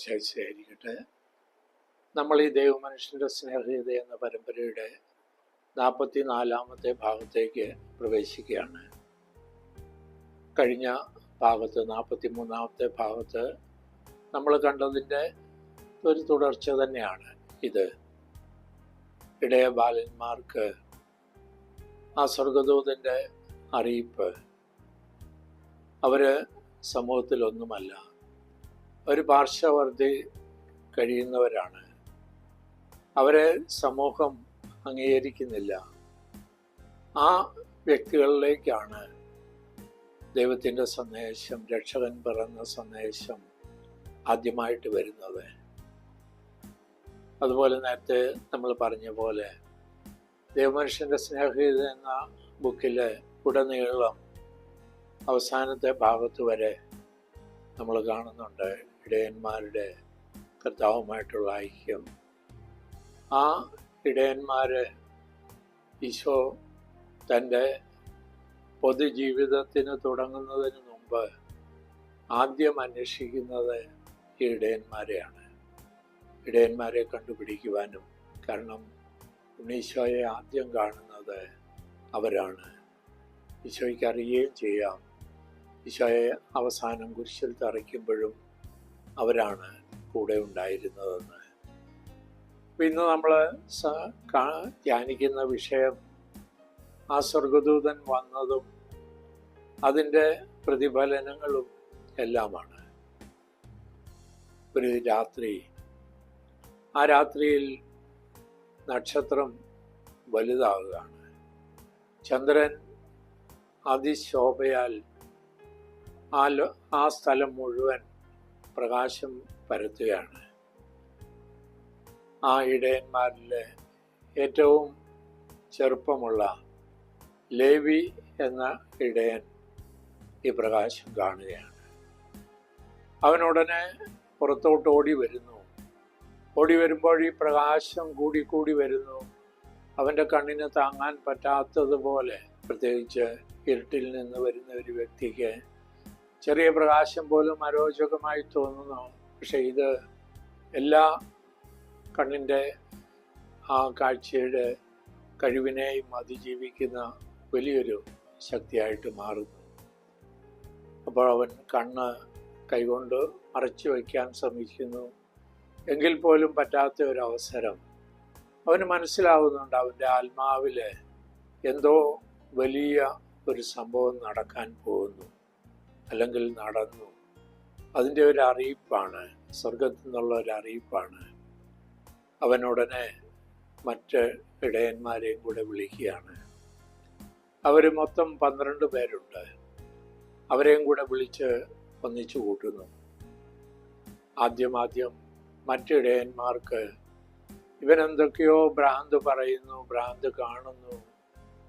ശേഷിയായിരിക്കട്ടെ. നമ്മൾ ഈ ദൈവമനുഷ്യൻ്റെ സ്നേഹഗീത എന്ന പരമ്പരയുടെ 44-ാമത്തെ ഭാഗത്തേക്ക് പ്രവേശിക്കുകയാണ്. കഴിഞ്ഞ ഭാഗത്ത് 43-ാമത്തെ ഭാഗത്ത് നമ്മൾ കണ്ടതിൻ്റെ ഒരു തുടർച്ച തന്നെയാണ് ഇത്. ഇടയ ബാലന്മാർക്ക് ആ സ്വർഗദൂതൻ്റെ അറിയിപ്പ്, അവർ സമൂഹത്തിലൊന്നുമല്ല, ഒരു പാർശ്വവർത്തി കഴിയുന്നവരാണ്, അവരെ സമൂഹം അംഗീകരിക്കുന്നില്ല. ആ വ്യക്തികളിലേക്കാണ് ദൈവത്തിൻ്റെ സന്ദേശം, രക്ഷകൻ പിറന്ന സന്ദേശം ആദ്യമായിട്ട് വരുന്നത്. അതുപോലെ നേരത്തെ നമ്മൾ പറഞ്ഞ പോലെ ദൈവമനുഷ്യൻ്റെ സ്നേഹഗീത എന്ന ബുക്കിലെ ഉടനീളം അവസാനത്തെ ഭാഗത്ത് വരെ നമ്മൾ കാണുന്നുണ്ട് ഇടയന്മാരുടെ കർത്താവുമായിട്ടുള്ള ഐക്യം. ആ ഇടയന്മാരെ ഈശോ തൻ്റെ പൊതുജീവിതത്തിന് തുടങ്ങുന്നതിന് മുമ്പ് ആദ്യം അന്വേഷിക്കുന്നത് ഈ ഇടയന്മാരെയാണ്. ഇടയന്മാരെ കണ്ടുപിടിക്കുവാനും, കാരണം ഈശോയെ ആദ്യം കാണുന്നത് അവരാണ്. ഈശോയ്ക്ക് അറിയുകയും ചെയ്യാം, ഈശോയെ അവസാനം കുരിശിൽ തറയ്ക്കുമ്പോഴും അവരാണ് കൂടെ ഉണ്ടായിരുന്നതെന്ന്. ഇന്ന് നമ്മൾ ധ്യാനിക്കുന്ന വിഷയം ആ സ്വർഗദൂതൻ വന്നതും അതിൻ്റെ പ്രതിഫലനങ്ങളും എല്ലാമാണ്. ഒരു രാത്രി, ആ രാത്രിയിൽ നക്ഷത്രം വലുതാവുകയാണ്. ചന്ദ്രൻ അതിശോഭയാൽ ആ സ്ഥലം മുഴുവൻ പ്രകാശം പരത്തുകയാണ്. ആ ഇടയന്മാരിലെ ഏറ്റവും ചെറുപ്പമുള്ള ലേവി എന്ന ഇടയൻ ഈ പ്രകാശം കാണുകയാണ്. അവനുടനെ പുറത്തോട്ട് ഓടി വരുന്നു. ഓടി വരുമ്പോൾ ഈ പ്രകാശം കൂടി വരുന്നു. അവൻ്റെ കണ്ണിന് താങ്ങാൻ പറ്റാത്തതുപോലെ, പ്രത്യേകിച്ച് ഇരുട്ടിൽ നിന്ന് വരുന്ന ഒരു വ്യക്തിക്ക് ചെറിയ പ്രകാശം പോലും അരോചകമായി തോന്നുന്നു. പക്ഷെ ഇത് എല്ലാ കണ്ണിൻ്റെ ആ കാഴ്ചയുടെ കഴിവിനെയും അതിജീവിക്കുന്ന വലിയൊരു ശക്തിയായിട്ട് മാറുന്നു. അപ്പോൾ അവൻ കണ്ണ് കൈകൊണ്ട് മറച്ചു വയ്ക്കാൻ ശ്രമിക്കുന്നു. എങ്കിൽ പോലും പറ്റാത്ത ഒരു അവസരം അവന് മനസ്സിലാവുന്നുണ്ട്. അവൻ്റെ ആത്മാവിൽ എന്തോ വലിയ ഒരു സംഭവം നടക്കാൻ പോകുന്നു, അല്ലെങ്കിൽ നടന്നു. അതിൻ്റെ ഒരു അറിയിപ്പാണ്, സ്വർഗത്തിൽ നിന്നുള്ള ഒരു അറിയിപ്പാണ്. അവനുടനെ മറ്റ് ഇടയന്മാരെയും കൂടെ വിളിക്കുകയാണ്. അവർ മൊത്തം 12 പേരുണ്ട്. അവരെയും കൂടെ വിളിച്ച് ഒന്നിച്ചു കൂട്ടുന്നു. ആദ്യം മറ്റിടയന്മാർക്ക് ഇവനെന്തൊക്കെയോ ഭ്രാന്ത് പറയുന്നു, ഭ്രാന്ത് കാണുന്നു,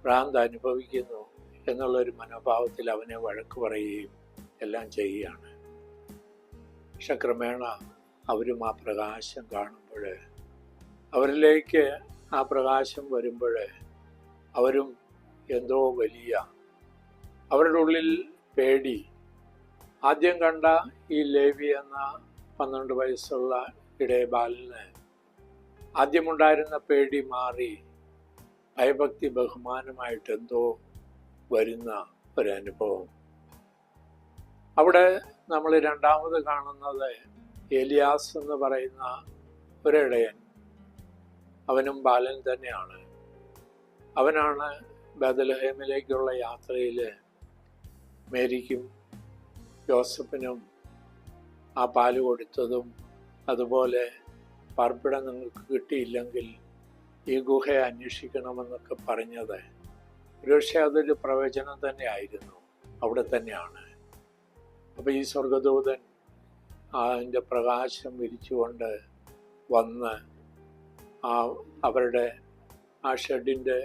ഭ്രാന്ത് അനുഭവിക്കുന്നു എന്നുള്ളൊരു മനോഭാവത്തിൽ അവനെ വഴക്ക് പറയുകയും എല്ലാം ചെയ്യുകയാണ്. പക്ഷെ ക്രമേണ അവരും ആ പ്രകാശം കാണുമ്പോൾ, അവരിലേക്ക് ആ പ്രകാശം വരുമ്പോൾ അവരും എന്തോ വലിയ, അവരുടെ ഉള്ളിൽ പേടി. ആദ്യം കണ്ട ഈ ലേവി എന്ന 12 വയസ്സുള്ള ഇടയബാലന് ആദ്യമുണ്ടായിരുന്ന പേടി മാറി ഭയഭക്തി ബഹുമാനമായിട്ട് എന്തോ വരുന്ന ഒരനുഭവം. അവിടെ നമ്മൾ രണ്ടാമത് കാണുന്നത് ഏലിയാസ് എന്ന് പറയുന്ന ഒരിടയൻ. അവനും ബാലൻ തന്നെയാണ്. അവനാണ് ബേത്ലഹേമിലേക്കുള്ള യാത്രയിൽ മേരിക്കും യോസഫിനും ആ പാല് കൊടുത്തതും, അതുപോലെ പാർപ്പിടം നിങ്ങൾക്ക് കിട്ടിയില്ലെങ്കിൽ ഈ ഗുഹയെ അന്വേഷിക്കണമെന്നൊക്കെ പറഞ്ഞത്. ഒരുപക്ഷെ അതൊരു പ്രവചനം തന്നെ ആയിരുന്നു. അവിടെ തന്നെയാണ്. അപ്പോൾ ഈ സ്വർഗദൂതൻ അതിൻ്റെ പ്രകാശം വിരിച്ചുകൊണ്ട് വന്ന് അവരുടെ ആ ഷെഡിൻ്റെ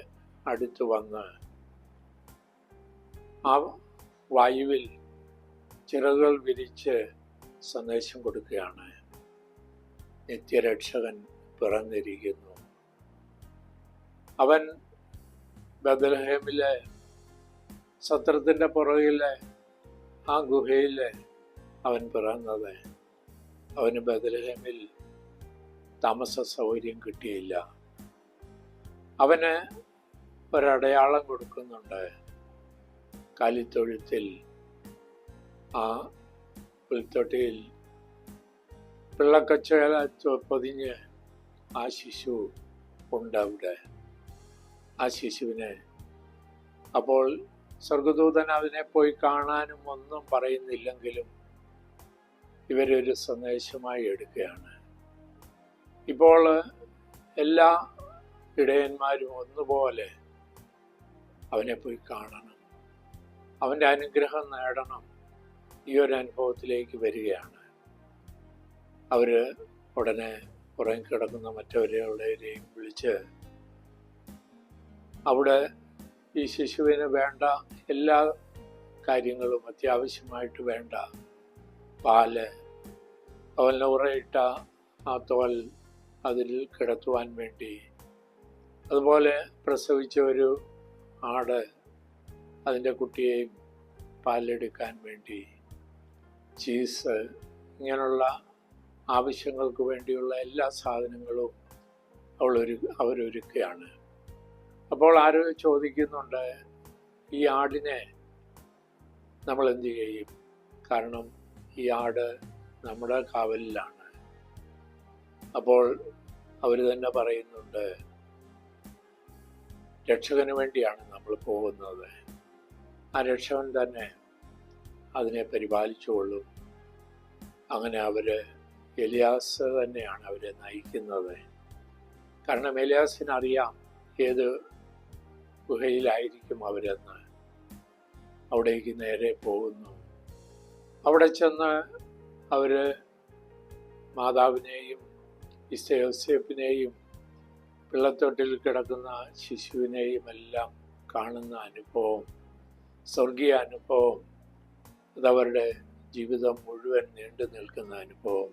അടുത്ത് വന്ന് ആ വായുവിൽ ചിറകുകൾ വിരിച്ച് സന്ദേശം കൊടുക്കുകയാണ്. നിത്യരക്ഷകൻ പിറന്നിരിക്കുന്നു. അവൻ ബേത്ലഹേമിലെ സത്രത്തിൻ്റെ പുറകിലെ ആ ഗുഹയിൽ അവൻ പിറന്നത്. അവന് ബേത്ലഹേമിൽ താമസ സൗകര്യം കിട്ടിയില്ല. അവന് ഒരടയാളം കൊടുക്കുന്നുണ്ട്. കാലിത്തൊഴുത്തിൽ ആ പുൽത്തൊട്ടിയിൽ പിള്ളക്കച്ചേല പൊതിഞ്ഞ് ആ ശിശു ഉണ്ട് അവിടെ. ആ ശിശുവിനെ അപ്പോൾ സ്വർഗദൂതൻ അതിനെ പോയി കാണാനും ഒന്നും പറയുന്നില്ലെങ്കിലും ഇവരൊരു സന്ദേശമായി എടുക്കുകയാണ്. ഇപ്പോൾ എല്ലാ ഇടയന്മാരും ഒന്നുപോലെ അവനെ പോയി കാണണം, അവൻ്റെ അനുഗ്രഹം നേടണം, ഈ ഒരു അനുഭവത്തിലേക്ക് വരികയാണ്. അവർ ഉടനെ ഉറങ്ങിക്കിടക്കുന്ന മറ്റവരെയും വിളിച്ച് അവിടെ ഈ ശിശുവിന് വേണ്ട എല്ലാ കാര്യങ്ങളും, അത്യാവശ്യമായിട്ട് വേണ്ട പാല്, അവന് ഉറയിട്ട ആ തോൽ അതിൽ കിടത്തുവാൻ വേണ്ടി, അതുപോലെ പ്രസവിച്ച ഒരു ആട് അതിൻ്റെ കുട്ടിയെയും പാലെടുക്കാൻ വേണ്ടി, ചീസ്, ഇങ്ങനെയുള്ള ആവശ്യങ്ങൾക്ക് വേണ്ടിയുള്ള എല്ലാ സാധനങ്ങളും അവരൊരുക്കുകയാണ്. അപ്പോൾ ആരോ ചോദിക്കുന്നുണ്ട്, ഈ ആടിനെ നമ്മൾ എന്ത് ചെയ്യും? കാരണം ഈ ആട് നമ്മുടെ കാവലിലാണ്. അപ്പോൾ അവർ തന്നെ പറയുന്നുണ്ട്, രക്ഷകന് വേണ്ടിയാണ് നമ്മൾ പോകുന്നത്, ആ രക്ഷകൻ തന്നെ അതിനെ പരിപാലിച്ചുകൊള്ളും. അങ്ങനെ എലിയാസ് തന്നെയാണ് അവരെ നയിക്കുന്നത്. കാരണം എലിയാസിനറിയാം ഏത് ഗുഹയിലായിരിക്കും അവരെന്ന്. അവിടേക്ക് നേരെ പോകുന്നു. അവിടെ ചെന്ന് അവർ മാതാവിനെയും യോസേപ്പിനെയും പിള്ളത്തൊട്ടിൽ കിടക്കുന്ന ശിശുവിനെയും എല്ലാം കാണുന്ന അനുഭവം, സ്വർഗീയ അനുഭവം, അതവരുടെ ജീവിതം മുഴുവൻ നീണ്ടു നിൽക്കുന്ന അനുഭവം,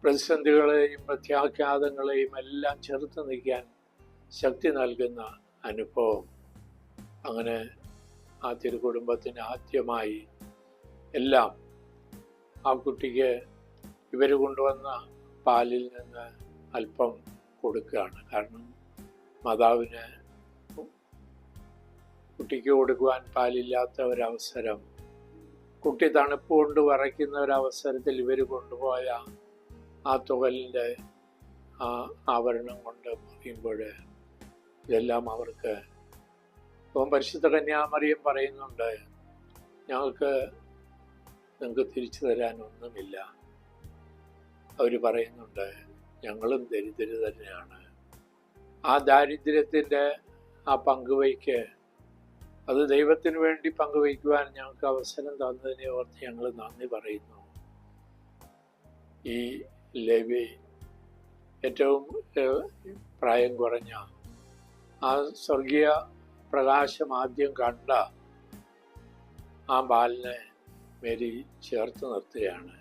പ്രതിസന്ധികളെയും പ്രത്യാഘാതങ്ങളെയും എല്ലാം ചെറുത്ത് നിൽക്കാൻ ശക്തി നൽകുന്ന അനുഭവം. അങ്ങനെ ആ തിരുകുടുംബത്തിന് ആദ്യമായി എല്ലാം ആ കുട്ടിക്ക് ഇവർ കൊണ്ടുവന്ന പാലിൽ നിന്ന് അല്പം കൊടുക്കുകയാണ്. കാരണം മാതാവിന് കുട്ടിക്ക് കൊടുക്കുവാൻ പാലില്ലാത്ത ഒരവസരം, കുട്ടി തണുപ്പ് കൊണ്ട് വിറയ്ക്കുന്ന ഒരവസരത്തിൽ ഇവർ കൊണ്ടുപോയ ആ തുകലിൻ്റെ ആ ആവരണം കൊണ്ട് പറയുമ്പോൾ ഇതെല്ലാം അവർക്ക്. അപ്പം പരിശുദ്ധ കന്യാമറിയം പറയുന്നുണ്ട്, ഞങ്ങൾക്ക് നിങ്ങൾക്ക് തിരിച്ചു തരാനൊന്നുമില്ല. അവർ പറയുന്നുണ്ട്, ഞങ്ങളും ദരിദ്രർ തന്നെയാണ്. ആ ദാരിദ്ര്യത്തിൻ്റെ ആ പങ്കുവയ്ക്ക്, അത് ദൈവത്തിന് വേണ്ടി പങ്കുവയ്ക്കുവാൻ ഞങ്ങൾക്ക് അവസരം തന്നതിനെ ഓർത്ത് ഞങ്ങൾ നന്ദി പറയുന്നു. ഈ ലേവി ഏറ്റവും പ്രായം കുറഞ്ഞ ആ സ്വർഗീയ പ്രകാശം ആദ്യം കണ്ട ആ ബാലിനെ മേരി ചേർത്ത് നിർത്തുകയാണ്.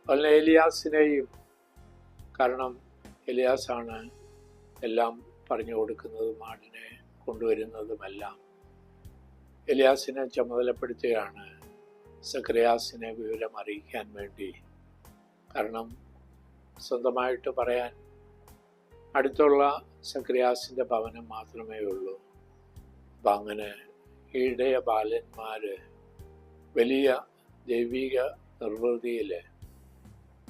അതുപോലെ എലിയാസിനെയും, കാരണം എലിയാസാണ് എല്ലാം പറഞ്ഞു കൊടുക്കുന്നതും ആടിനെ കൊണ്ടുവരുന്നതുമെല്ലാം. എലിയാസിനെ ചുമതലപ്പെടുത്തുകയാണ് സക്കറിയാസിനെ വിവരം അറിയിക്കാൻ വേണ്ടി. കാരണം സ്വന്തമായിട്ട് പറയാൻ അടുത്തുള്ള സക്കറിയാസിൻ്റെ ഭവനം മാത്രമേ ഉള്ളൂ. അപ്പം അങ്ങനെ ഈ ഇടയ ബാലന്മാർ വലിയ ദൈവിക നിർവൃതിയിൽ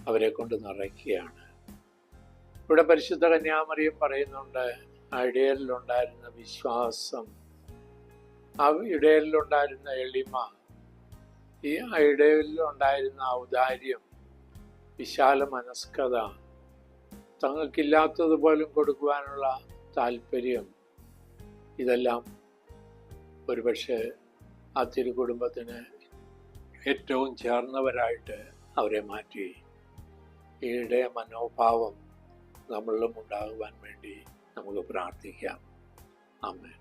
അവരെ കൊണ്ട് നിറയ്ക്കുകയാണ്. ഇവിടെ പരിശുദ്ധ കന്യാമറിയം പറയുന്നുണ്ട്, ആ ഇടയലിലുണ്ടായിരുന്ന വിശ്വാസം, ആ ഇടയലിലുണ്ടായിരുന്ന എളിമ, ഈ ഇടയലിലുണ്ടായിരുന്ന ഔദാര്യം, വിശാല മനസ്കത, തങ്ങൾക്കില്ലാത്തതുപോലും കൊടുക്കുവാനുള്ള താല്പര്യം, ഇതെല്ലാം ഒരുപക്ഷെ ആ തിരുകുടുംബത്തിന് ഏറ്റവും ചേർന്നവരായിട്ട് അവരെ മാറ്റി. ഈ ഇടയ മനോഭാവം നമ്മളിലും ഉണ്ടാകുവാൻ വേണ്ടി നമുക്ക് പ്രാർത്ഥിക്കാം. ആമേൻ.